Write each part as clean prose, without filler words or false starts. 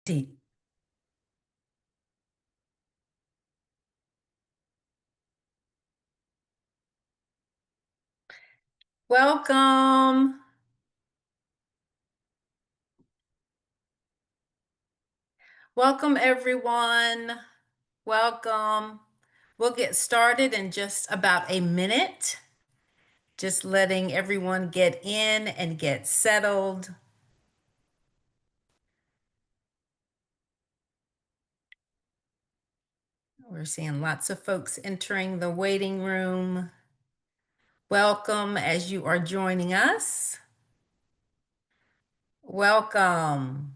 Deep. Welcome. Welcome, everyone. Welcome. We'll get started in just about a minute, just letting everyone get in and get settled. We're seeing lots of folks entering the waiting room. Welcome as you are joining us. Welcome.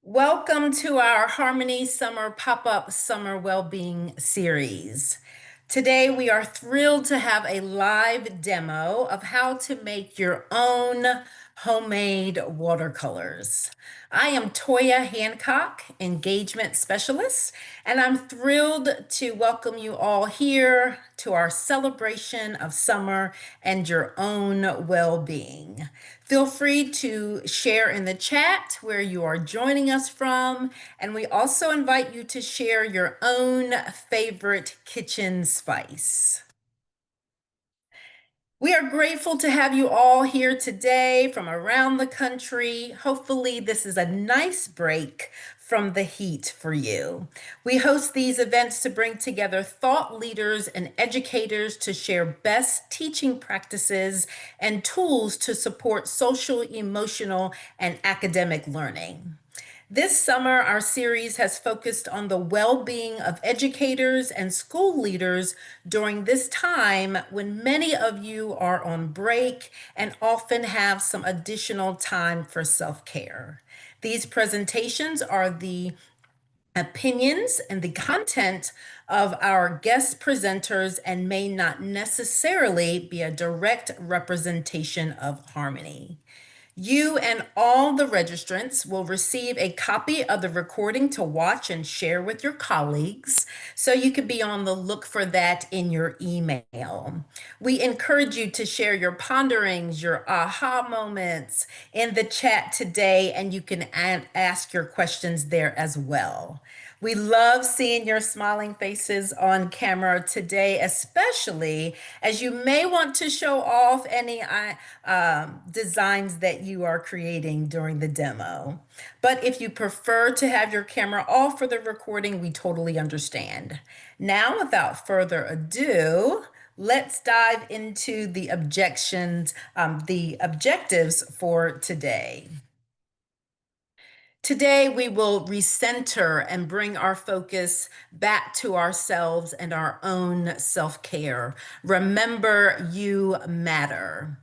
Welcome to our Harmony Summer Pop-Up Summer Wellbeing Series. Today, we are thrilled to have a live demo of how to make your own homemade watercolors. I am Toya Hancock, Engagement Specialist, and I'm thrilled to welcome you all here to our celebration of summer and your own well-being. Feel free to share in the chat where you are joining us from, and we also invite you to share your own favorite kitchen spice. We are grateful to have you all here today from around the country. Hopefully, this is a nice break from the heat for you. We host these events to bring together thought leaders and educators to share best teaching practices and tools to support social, emotional, and academic learning. This summer, our series has focused on the well-being of educators and school leaders during this time when many of you are on break and often have some additional time for self-care. These presentations are the opinions and the content of our guest presenters and may not necessarily be a direct representation of Harmony. You and all the registrants will receive a copy of the recording to watch and share with your colleagues, so you can be on the look for that in your email. We encourage you to share your ponderings, your aha moments in the chat today, and you can ask your questions there as well. We love seeing your smiling faces on camera today, especially as you may want to show off any designs that you are creating during the demo. But if you prefer to have your camera off for the recording, we totally understand. Now, without further ado, let's dive into the the objectives for today. Today, we will recenter and bring our focus back to ourselves and our own self-care. Remember, you matter.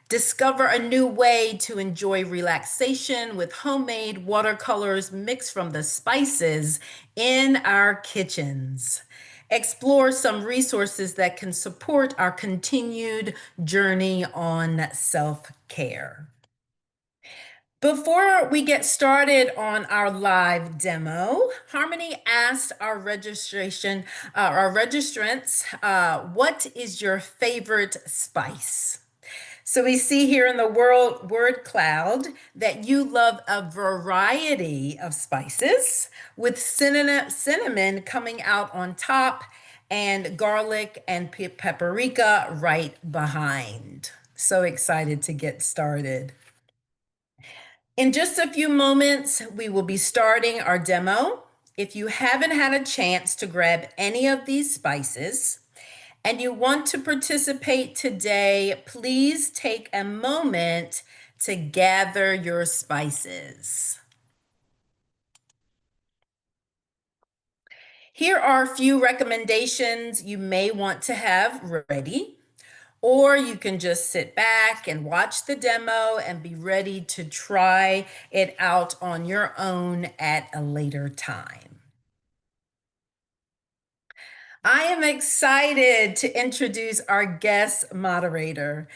Discover a new way to enjoy relaxation with homemade watercolors mixed from the spices in our kitchens. Explore some resources that can support our continued journey on self-care. Before we get started on our live demo, Harmony asked our registrants, what is your favorite spice? So we see here in the word cloud that you love a variety of spices, with cinnamon coming out on top and garlic and paprika right behind. So excited to get started. In just a few moments, we will be starting our demo. If you haven't had a chance to grab any of these spices and you want to participate today, please take a moment to gather your spices. Here are a few recommendations you may want to have ready. Or you can just sit back and watch the demo and be ready to try it out on your own at a later time. I am excited to introduce our guest moderator,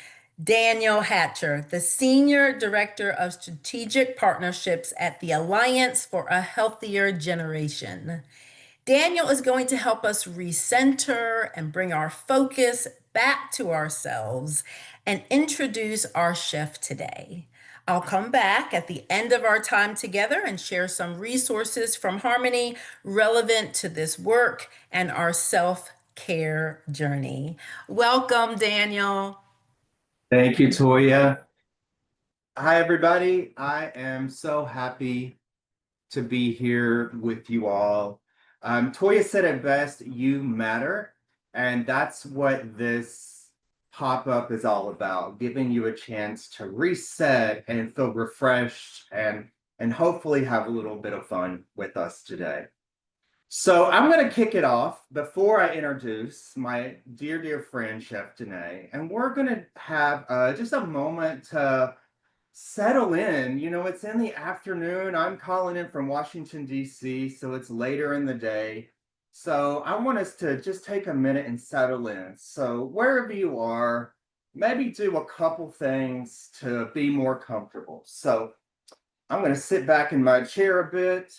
Daniel Hatcher, the Senior Director of Strategic Partnerships at the Alliance for a Healthier Generation. Daniel is going to help us recenter and bring our focus back to ourselves and introduce our chef today. I'll come back at the end of our time together and share some resources from Harmony relevant to this work and our self-care journey. Welcome, Daniel. Thank you, Toya. Hi, everybody. I am so happy to be here with you all. Toya said it best, you matter. And that's what this pop-up is all about, giving you a chance to reset and feel refreshed and hopefully have a little bit of fun with us today. So I'm going to kick it off before I introduce my dear friend, Chef Dene, and we're going to have just a moment to settle in. You know, it's in the afternoon. I'm calling in from Washington, D.C., so it's later in the day. So I want us to just take a minute and settle in. So wherever you are, maybe do a couple things to be more comfortable. So I'm going to sit back in my chair a bit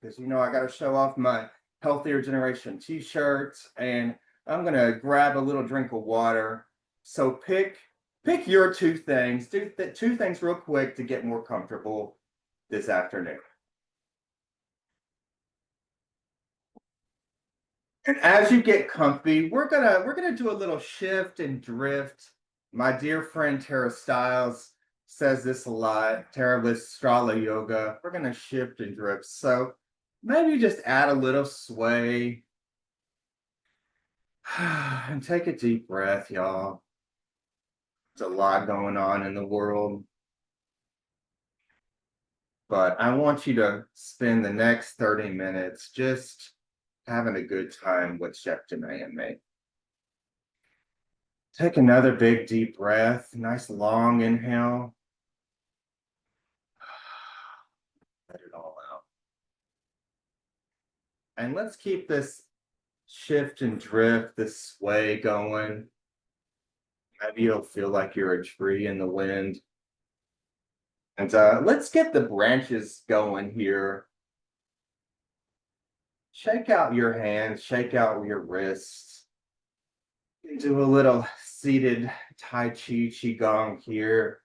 because you know I got to show off my Healthier Generation t-shirt, and I'm going to grab a little drink of water. So pick your two things. Do the two things real quick to get more comfortable this afternoon. And as you get comfy, we're gonna do a little shift and drift. My dear friend Tara Stiles says this a lot. Tara with Strala Yoga. We're gonna shift and drift. So maybe just add a little sway and take a deep breath, y'all. There's a lot going on in the world. But I want you to spend the next 30 minutes just having a good time with Chef Dene and me. Take another big deep breath, nice long inhale. Let it all out. And let's keep this shift and drift, this sway going. Maybe you'll feel like you're a tree in the wind. And let's get the branches going here. Shake out your hands, shake out your wrists. Do a little seated Tai Chi Qigong here.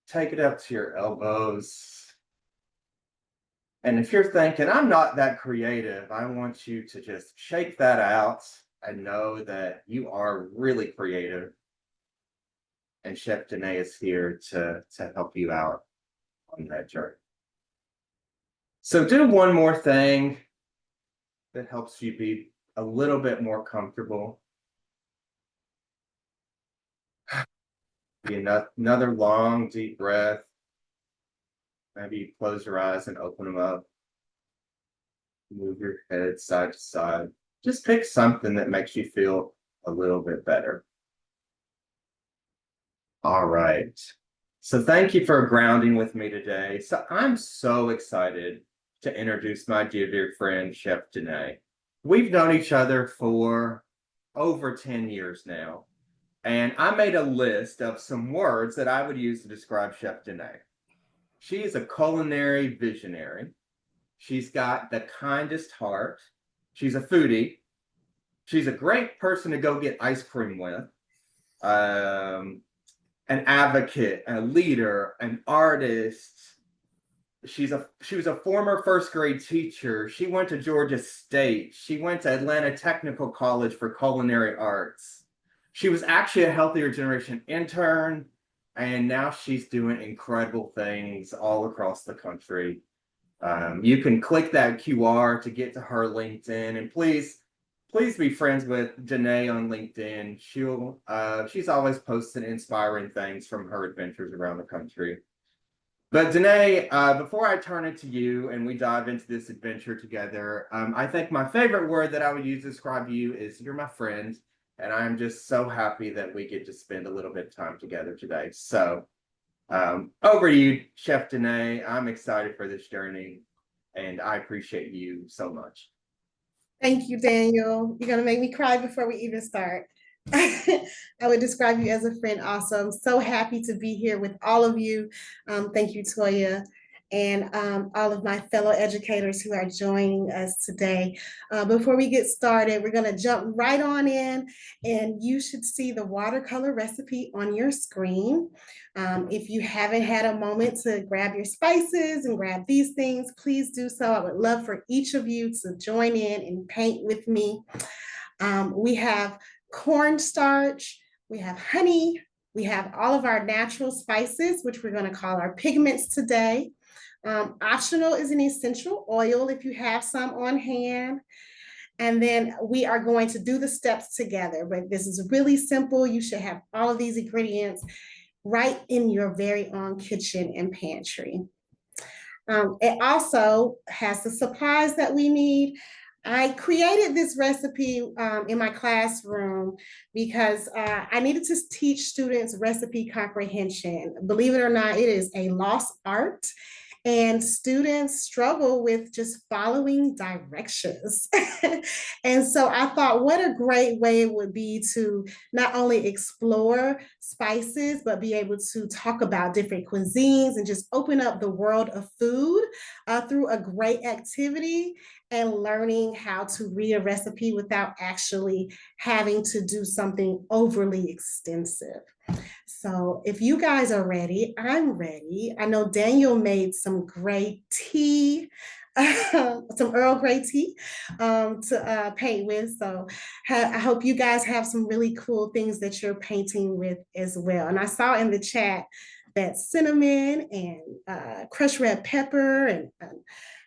Take it up to your elbows. And if you're thinking, I'm not that creative, I want you to just shake that out and know that you are really creative. And Chef Dene is here to help you out on that journey. So do one more thing that helps you be a little bit more comfortable. Another long, deep breath. Maybe you close your eyes and open them up. Move your head side to side. Just pick something that makes you feel a little bit better. All right. So thank you for grounding with me today. So I'm so excited to introduce my dear friend, Chef Dene. We've known each other for over 10 years now. And I made a list of some words that I would use to describe Chef Dene. She is a culinary visionary. She's got the kindest heart. She's a foodie. She's a great person to go get ice cream with. An advocate, a leader, an artist. She was a former first grade teacher. She went to Georgia State. She went to Atlanta Technical College for culinary arts. She was actually a Healthier Generation intern, and now she's doing incredible things all across the country. You can click that QR to get to her LinkedIn, and please be friends with Dene on LinkedIn. She's always posting inspiring things from her adventures around the country. But Dene, before I turn it to you and we dive into this adventure together, I think my favorite word that I would use to describe you is you're my friend. And I'm just so happy that we get to spend a little bit of time together today. So over to you, Chef Dene. I'm excited for this journey, and I appreciate you so much. Thank you, Daniel. You're going to make me cry before we even start. I would describe you as a friend also. I'm so happy to be here with all of you. Thank you, Toya. and all of my fellow educators who are joining us today. Before we get started, we're going to jump right on in, and you should see the watercolor recipe on your screen. If you haven't had a moment to grab your spices and grab these things, please do so. I would love for each of you to join in and paint with me. We have cornstarch, we have honey, we have all of our natural spices, which we're going to call our pigments today. Optional is an essential oil if you have some on hand. And then we are going to do the steps together, but this is really simple. You should have all of these ingredients right in your very own kitchen and pantry. It also has the supplies that we need. I created this recipe in my classroom because I needed to teach students recipe comprehension. Believe it or not, it is a lost art. And students struggle with just following directions. And so I thought, what a great way it would be to not only explore spices, but be able to talk about different cuisines and just open up the world of food through a great activity and learning how to read a recipe without actually having to do something overly extensive. So if you guys are ready, I'm ready. I know Daniel made some great tea, some Earl Grey tea to paint with. So I hope you guys have some really cool things that you're painting with as well. And I saw in the chat that cinnamon and crushed red pepper and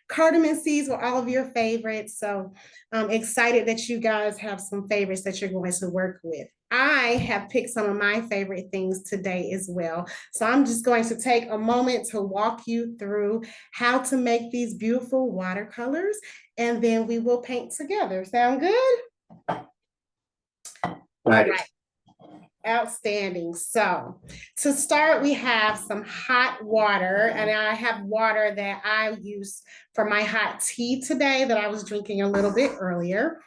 cardamom seeds were all of your favorites. So I'm excited that you guys have some favorites that you're going to work with. I have picked some of my favorite things today as well. So I'm just going to take a moment to walk you through how to make these beautiful watercolors, and then we will paint together. Sound good? Right. Outstanding. So to start, we have some hot water, and I have water that I use for my hot tea today that I was drinking a little bit earlier.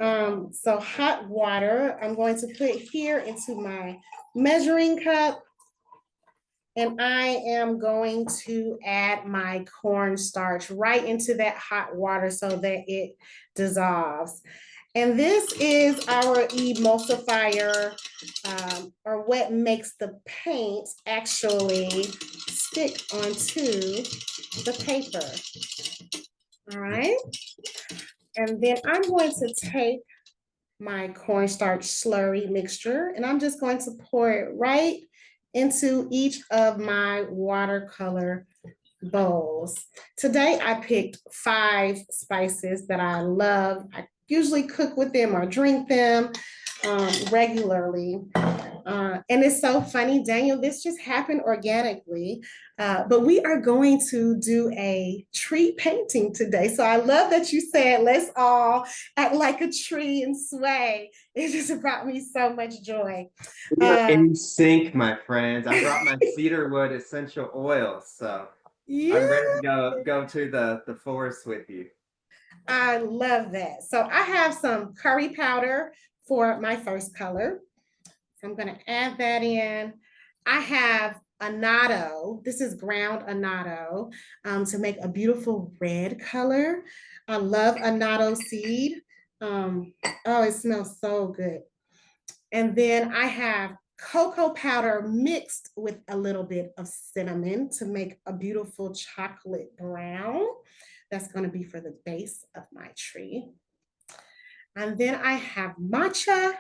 So hot water, I'm going to put here into my measuring cup, and I am going to add my cornstarch right into that hot water so that it dissolves. And this is our emulsifier, or what makes the paint actually stick onto the paper. All right. And then I'm going to take my cornstarch slurry mixture, and I'm just going to pour it right into each of my watercolor bowls. Today I picked 5 spices that I love. I usually cook with them or drink them regularly. And it's so funny, Daniel, this just happened organically, but we are going to do a tree painting today. So I love that you said, let's all act like a tree and sway. It just brought me so much joy. We're in sync, my friends. I brought my cedarwood essential oil, so Yeah. I'm ready to go to the forest with you. I love that. So I have some curry powder for my first color. So I'm going to add that in. I have annatto. This is ground annatto to make a beautiful red color. I love annatto seed. Oh, it smells so good. And then I have cocoa powder mixed with a little bit of cinnamon to make a beautiful chocolate brown. That's going to be for the base of my tree. And then I have matcha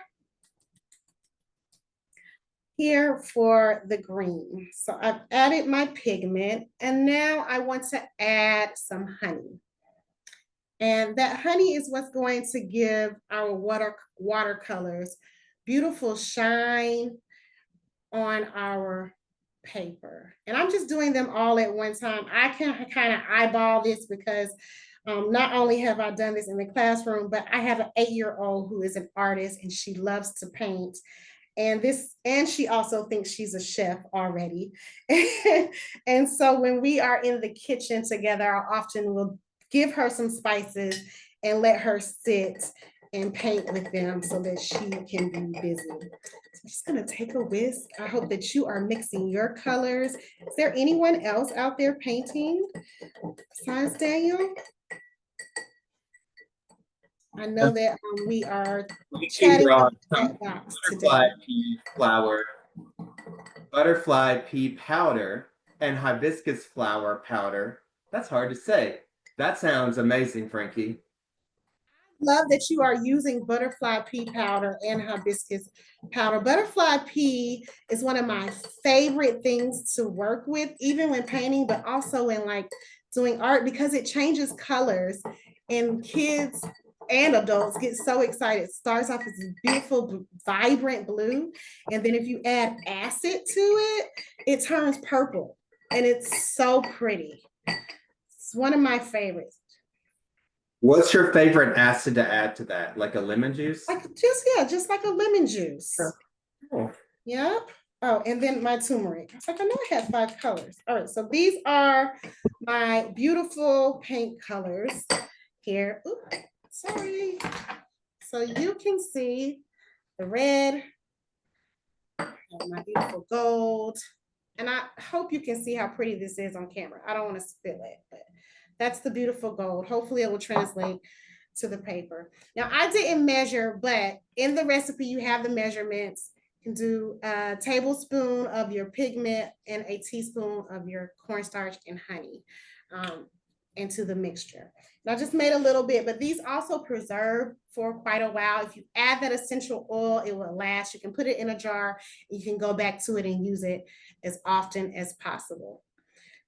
here for the green. So I've added my pigment, and now I want to add some honey. And that honey is what's going to give our watercolors beautiful shine on our paper. And I'm just doing them all at one time. I can kind of eyeball this because not only have I done this in the classroom, but I have an 8-year-old who is an artist and she loves to paint. And she also thinks she's a chef already. And so when we are in the kitchen together, I often will give her some spices and let her sit and paint with them so that she can be busy. So I'm just gonna take a whisk. I hope that you are mixing your colors. Is there anyone else out there painting besides Daniel? I know that we are chatting on the chat box Butterfly today. pea flower, butterfly pea powder, and hibiscus flower powder. That's hard to say. That sounds amazing, Frankie. Love that you are using butterfly pea powder and hibiscus powder. Butterfly pea is one of my favorite things to work with, even when painting, but also in like doing art because it changes colors and kids and adults get so excited. It starts off as a beautiful, vibrant blue. And then if you add acid to it, it turns purple and it's so pretty. It's one of my favorites. What's your favorite acid to add to that? Like a lemon juice? Like just like a lemon juice. Oh. Yep. Oh, and then my turmeric. It's like I know I had 5 colors. All right, so these are my beautiful paint colors here. Oops, sorry. So you can see the red, my beautiful gold, and I hope you can see how pretty this is on camera. I don't want to spill it, but that's the beautiful gold. Hopefully it will translate to the paper. Now I didn't measure, but in the recipe you have the measurements. You can do a tablespoon of your pigment and a teaspoon of your cornstarch and honey into the mixture. And I just made a little bit, but these also preserve for quite a while. If you add that essential oil, it will last. You can put it in a jar. You can go back to it and use it as often as possible.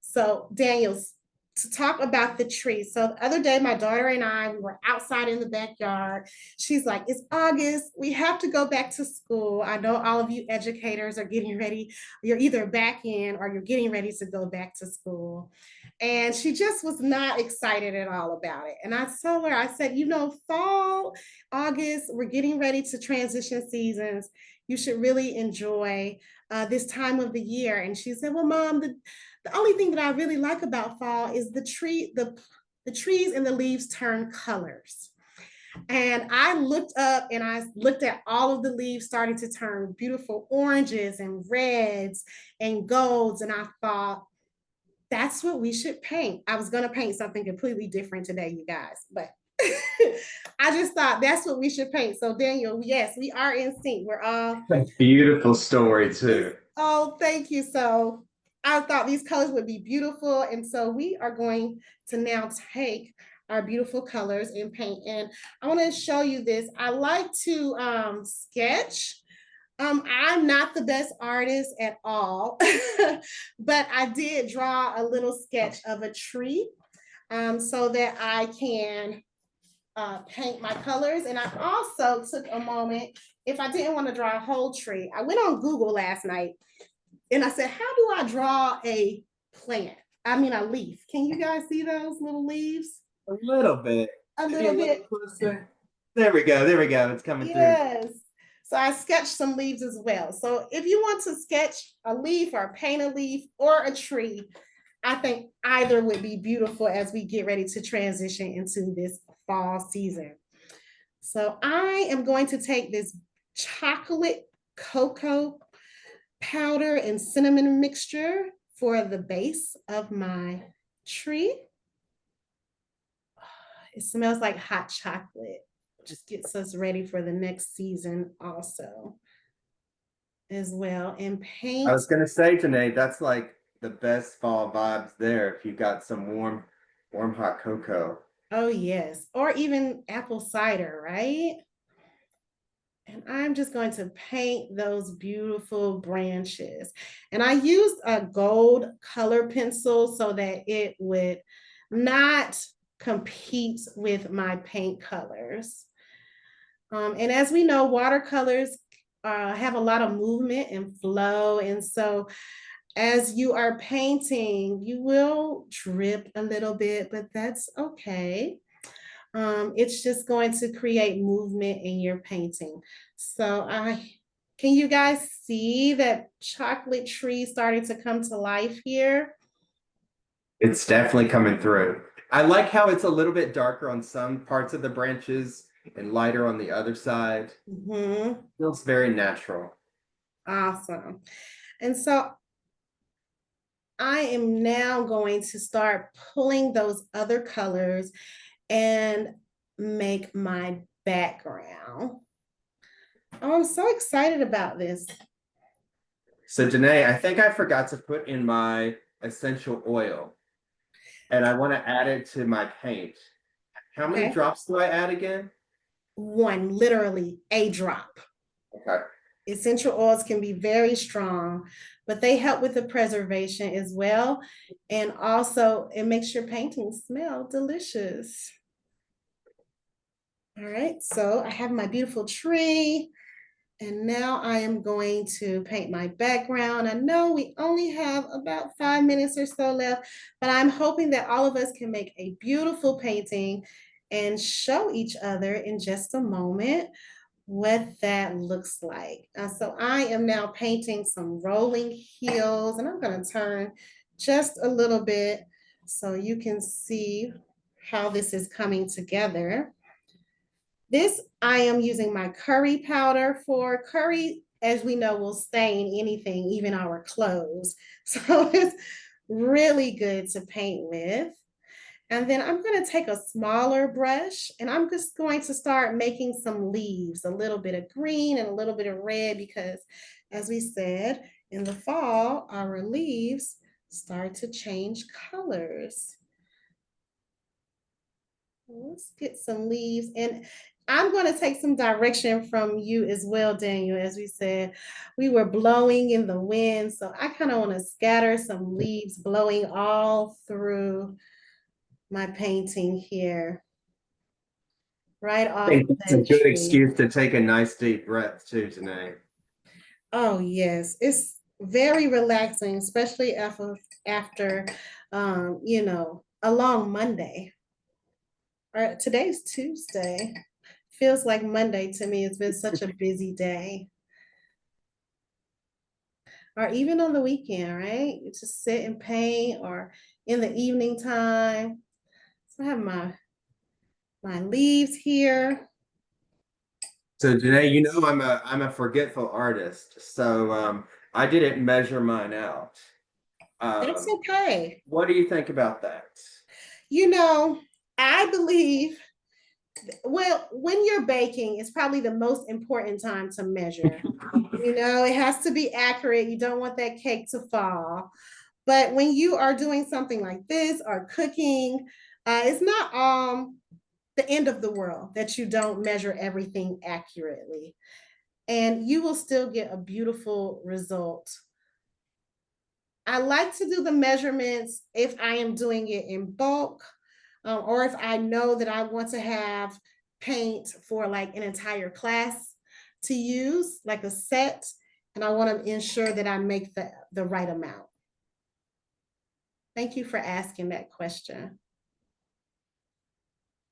So Daniel's, to talk about the tree. So the other day, my daughter and I, we were outside in the backyard. She's like, it's August. We have to go back to school. I know all of you educators are getting ready. You're either back in or you're getting ready to go back to school. And she just was not excited at all about it. And I told her, I said, you know, fall, August, we're getting ready to transition seasons. You should really enjoy this time of the year. And she said, well, Mom, the only thing that I really like about fall is the trees and the leaves turn colors. And I looked up and I looked at all of the leaves starting to turn beautiful oranges and reds and golds. And I thought, that's what we should paint. I was going to paint something completely different today, you guys, but I just thought that's what we should paint. So Daniel, yes, we are in sync. We're all Beautiful story too. Oh, thank you. So I thought these colors would be beautiful. And so we are going to now take our beautiful colors and paint. And I want to show you this. I like to sketch. I'm not the best artist at all, but I did draw a little sketch of a tree so that I can paint my colors. And I also took a moment, if I didn't want to draw a whole tree, I went on Google last night and I said, how do I draw a plant? I mean, a leaf. Can you guys see those little leaves? A little bit. A little bit. Closer. There we go. There we go. It's coming through. Yes. So I sketched some leaves as well. So if you want to sketch a leaf or paint a leaf or a tree, I think either would be beautiful as we get ready to transition into this fall season. So I am going to take this chocolate cocoa powder and cinnamon mixture for the base of my tree. It smells like hot chocolate. Just gets us ready for the next season also as well. And paint. I was gonna say, Janae, that's like the best fall vibes there if you got some warm hot cocoa. Oh yes, or even apple cider, right? And I'm just going to paint those beautiful branches. And I used a gold color pencil so that it would not compete with my paint colors. And as we know, watercolors have a lot of movement and flow. And so as you are painting, you will drip a little bit, but that's okay. It's just going to create movement in your painting. So can you guys see that chocolate tree starting to come to life here? It's definitely coming through. I like how it's a little bit darker on some parts of the branches and lighter on the other side. Feels very natural. Awesome. And so I am now going to start pulling those other colors and make my background. Oh, I'm so excited about this. So Danae, I think I forgot to put in my essential oil, and I want to add it to my paint. How many Okay. drops do I add again? One, literally a drop. Okay. Essential oils can be very strong, but they help with the preservation as well. And also, it makes your painting smell delicious. All right, so I have my beautiful tree. And now I am going to paint my background. I know we only have about 5 minutes or so left, but I'm hoping that all of us can make a beautiful painting and show each other in just a moment what that looks like. So I am now painting some rolling hills, and I'm going to turn just a little bit so you can see how this is coming together. This, I am using my curry powder for. Curry, as we know, will stain anything, even our clothes. So it's really good to paint with. And then I'm going to take a smaller brush and I'm just going to start making some leaves, a little bit of green and a little bit of red, because as we said, in the fall, our leaves start to change colors. Let's get some leaves. And I'm going to take some direction from you as well, Daniel. As we said, we were blowing in the wind. So I kind of want to scatter some leaves blowing all through my painting here, right I off think of it's a that good tree. excuse to take a nice deep breath too, Danae. Oh, yes. It's very relaxing, especially after a long Monday. All right, today's Tuesday. Feels like Monday to me. It's been such a busy day. Or even on the weekend, right? You just sit and paint, or in the evening time. So I have my leaves here. So Janae, you know I'm a forgetful artist, so I didn't measure mine out. That's Um, okay. what do you think about that? You know, I believe, well, when you're baking, it's probably the most important time to measure. It has to be accurate. You don't want that cake to fall. But when you are doing something like this or cooking, it's not the end of the world that you don't measure everything accurately. And you will still get a beautiful result. I like to do the measurements if I am doing it in bulk, or if I know that I want to have paint for like an entire class to use, like a set, and I want to ensure that I make the right amount. Thank you for asking that question.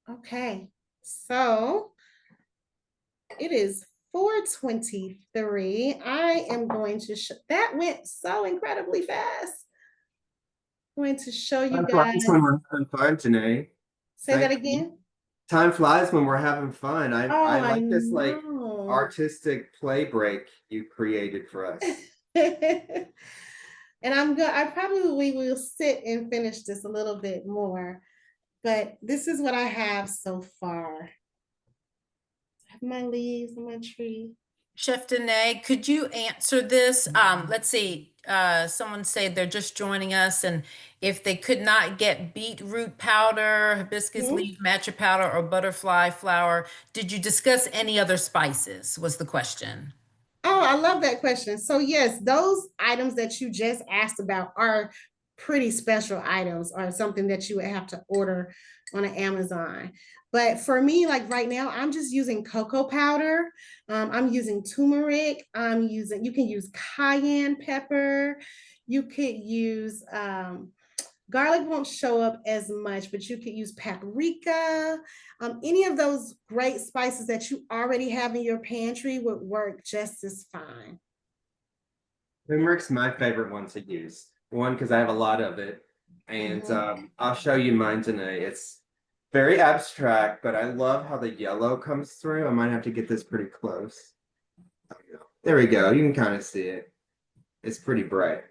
Okay, so it is 4:23. I am going to that went so incredibly fast. I'm going to show you Time guys. flies when we're having fun, Janae. Say that Thank you. again. Time flies when we're having fun. I Oh, I I like this like know. artistic play break you created for us. And I probably will sit and finish this a little bit more, but this is what I have so far. I have my leaves on my tree. Chef Dene, could you answer this? Let's see. Someone said they're just joining us, and if they could not get beetroot powder, hibiscus Mhm. leaf, matcha powder, or butterfly flower, did you discuss any other spices? Was the question. Oh, I love that question. So, yes, those items that you just asked about are pretty special items, or something that you would have to order on an Amazon. But for me, like right now, I'm just using cocoa powder. I'm using turmeric. You can use cayenne pepper. You could use garlic won't show up as much, but you could use paprika. Any of those great spices that you already have in your pantry would work just as fine. Turmeric's my favorite one to use. One, because I have a lot of it. And Mhm. I'll show you mine tonight. Very abstract, but I love how the yellow comes through. I might have to get this pretty close. There we go. You can kind of see it. It's pretty bright.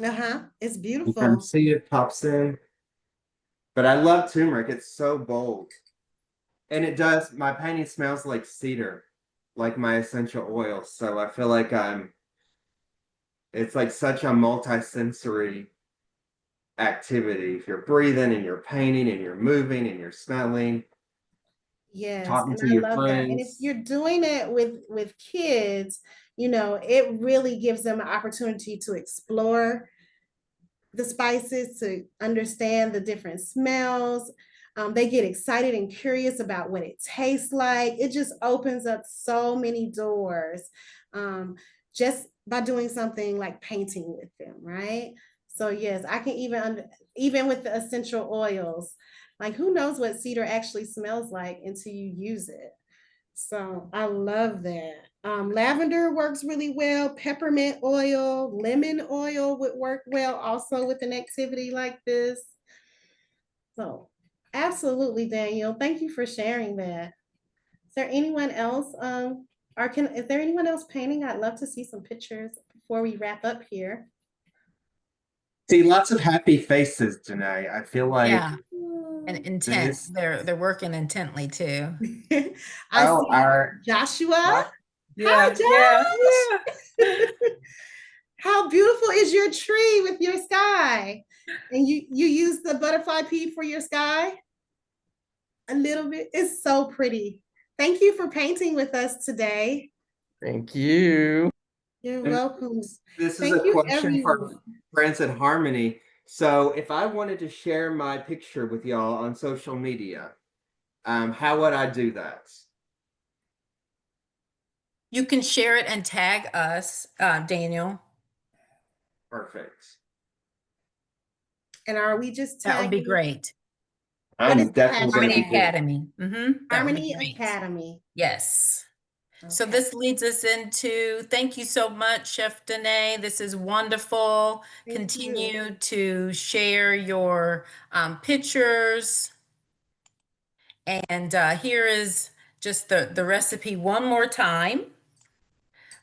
Uh-huh. It's You kind of beautiful. see it pops in. But I love turmeric. It's so bold. And it does, my painting smells like cedar, like my essential oils. So I feel like it's like such a multi-sensory activity. If you're breathing and you're painting and you're moving and you're smelling, Yes, talking and to I your love that. And if friends. you're doing it with kids, it really gives them an opportunity to explore the spices, to understand the different smells. They get excited and curious about what it tastes like. It just opens up so many doors, just by doing something like painting with them, right? So yes, I can even with the essential oils, like who knows what cedar actually smells like until you use it. So I love that. Lavender works really well. Peppermint oil, lemon oil would work well also with an activity like this. So absolutely, Daniel. Thank you for sharing that. Is there anyone else? Is there anyone else painting? I'd love to see some pictures before we wrap up here. See lots of happy faces tonight. I feel like Yeah, and intent. this. They're working intently too. I Oh, see our Joshua. Yeah, yeah, Hi, yeah. Josh. How beautiful is your tree with your sky? And you use the butterfly pea for your sky? A little bit. It's so pretty. Thank you for painting with us today. Thank you. You're And welcome. this is Thank a you, question for everyone. Friends at Harmony. So if I wanted to share my picture with y'all on social media, how would I do that? You can share it and tag us, Daniel. Perfect. And are we just That would be tagging? great. What is I'm the definitely going to Harmony be hashtag? doing. Academy. That would be Harmony great. Academy. Yes. So Okay. this leads us into, thank you so much, Chef Dene. This is wonderful. Thank you. Continue to share your pictures. And here is just the recipe one more time.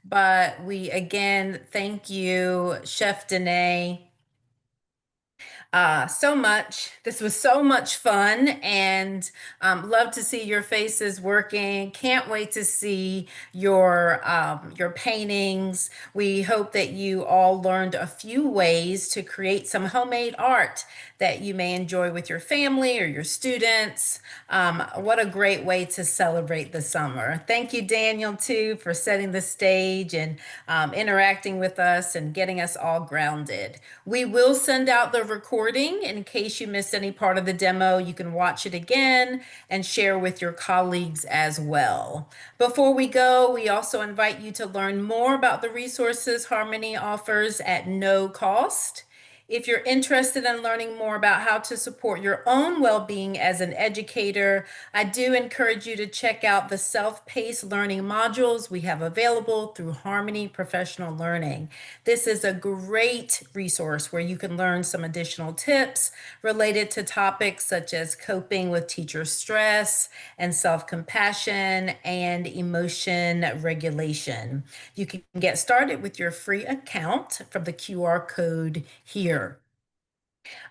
But we again thank you, Chef Dene, so much. This was so much fun, and love to see your faces working. Can't wait to see your paintings. We hope that you all learned a few ways to create some homemade art that you may enjoy with your family or your students. What a great way to celebrate the summer. Thank you, Daniel, too, for setting the stage and interacting with us and getting us all grounded. We will send out the recording in case you missed any part of the demo. You can watch it again and share with your colleagues as well. Before we go, we also invite you to learn more about the resources Harmony offers at no cost. If you're interested in learning more about how to support your own well-being as an educator, I do encourage you to check out the self-paced learning modules we have available through Harmony Professional Learning. This is a great resource where you can learn some additional tips related to topics such as coping with teacher stress and self-compassion and emotion regulation. You can get started with your free account from the QR code here.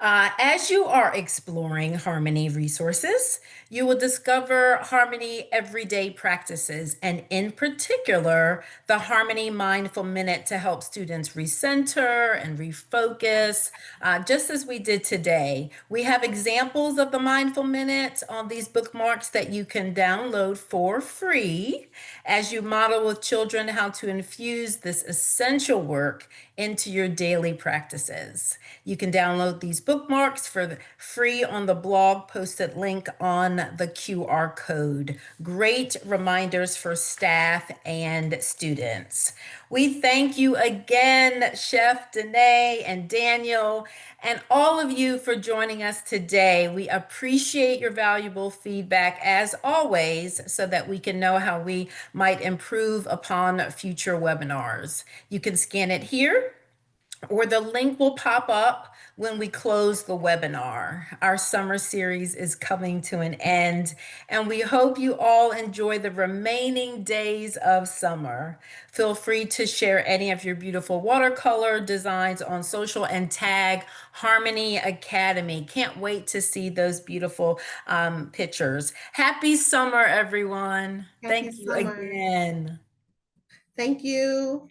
As you are exploring Harmony resources, you will discover Harmony everyday practices, and in particular, the Harmony Mindful Minute to help students recenter and refocus, just as we did today. We have examples of the Mindful Minute on these bookmarks that you can download for free as you model with children how to infuse this essential work into your daily practices. You can download these bookmarks for free on the blog posted link on the QR code. Great reminders for staff and students. We thank you again, Chef Dene and Daniel, and all of you for joining us today. We appreciate your valuable feedback as always, so that we can know how we might improve upon future webinars. You can scan it here or the link will pop up when we close the webinar. Our summer series is coming to an end, and we hope you all enjoy the remaining days of summer. Feel free to share any of your beautiful watercolor designs on social and tag Harmony Academy. Can't wait to see those beautiful pictures. Happy summer, everyone. Happy Thank you summer. again. Thank you.